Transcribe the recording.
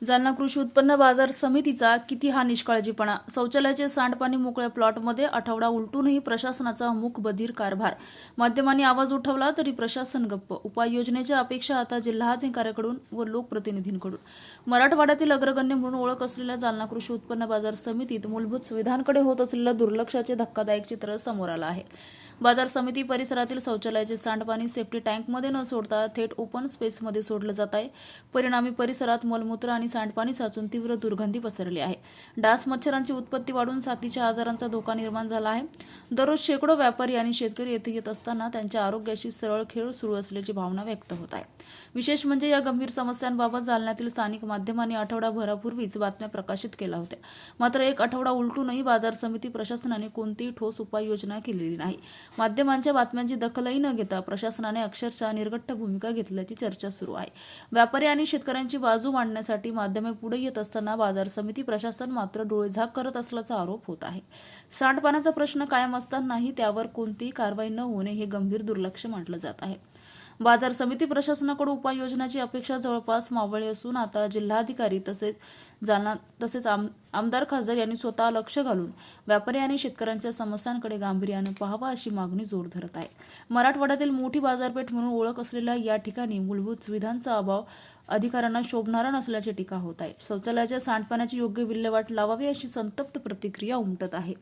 जालना कृषी उत्पन्न बाजार समितीचा किती हा निष्काळजीपणा। शौचालयाचे सांडपाणी मोकळ्या प्लॉटमध्ये आठवडा उलटूनही प्रशासनाचा मूकबधीर कारभार। माध्यमांनी आवाज उठवला तरी प्रशासन गप्प। उपाययोजनेच्या अपेक्षा आता जिल्हाधिकाऱ्यांकडून व लोकप्रतिनिधींकडून। मराठवाड्यातील अग्रगण्य म्हणून ओळख असलेल्या जालना कृषी उत्पन्न बाजार समितीत मूलभूत सुविधांकडे होत असलेल्या दुर्लक्षाचे धक्कादायक चित्र समोर आलं आहे। बाजार समिती परिसरातील शौचालयाचे सांडपाणी सेफ्टी टँकमध्ये न सोडता थेट ओपन स्पेसमध्ये सोडलं जात आहे। परिणामी परिसरात मलमूत्र आणि सांडपाणी साचून तीव्र दुर्गंधी पसरली आहे। डास मच्छरांची उत्पत्ती वाढून साथीच्या आजारांचा धोका निर्माण झाला आहे। दररोज शेकडो व्यापारी आणि शेतकरी येथे येत असताना त्यांच्या आरोग्याशी सरळ खेळ सुरू असल्याची भावना व्यक्त होत आहे। विशेष म्हणजे या गंभीर समस्यांबाबत जालन्यातील स्थानिक माध्यमांनी आठवडाभरापूर्वीच बातम्या प्रकाशित केल्या होत्या। मात्र एक आठवडा उलटूनही बाजार समिती प्रशासनाने कोणतीही ठोस उपाययोजना केलेली नाही। माध्यमांच्या बातम्यांची दखलही न घेता प्रशासनाने अक्षरशः निर्गट्ट भूमिका घेतल्याची चर्चा सुरू आहे। व्यापारी आणि शेतकऱ्यांची बाजू मांडण्यासाठी माध्यमे पुढे येत असताना बाजार समिती प्रशासन मात्र डोळेझाक करत असल्याचा आरोप होत आहे। सांडपाण्याचा प्रश्न कायम असतानाही त्यावर कोणतीही कारवाई न होणे हे गंभीर दुर्लक्ष मानलं जात आहे। बाजार समिती प्रशासनाकडून उपाययोजनाची अपेक्षा जवळपास मावळली असून आता जिल्हाधिकारी तसेच आमदार खासदार यांनी स्वतः लक्ष घालून व्यापारी आणि शेतकऱ्यांच्या समस्यांकडे गांभीर्याने पाहावा अशी मागणी जोर धरत आहे। मराठवाड्यातील मोठी बाजारपेठ म्हणून ओळख असलेल्या या ठिकाणी मूलभूत सुविधांचा अभाव अधिकाऱ्यांना शोभणारा नसल्याची टीका होत आहे। शौचालयाच्या सांडपाण्याची योग्य विल्हेवाट लावावी अशी संतप्त प्रतिक्रिया उमटत आहे।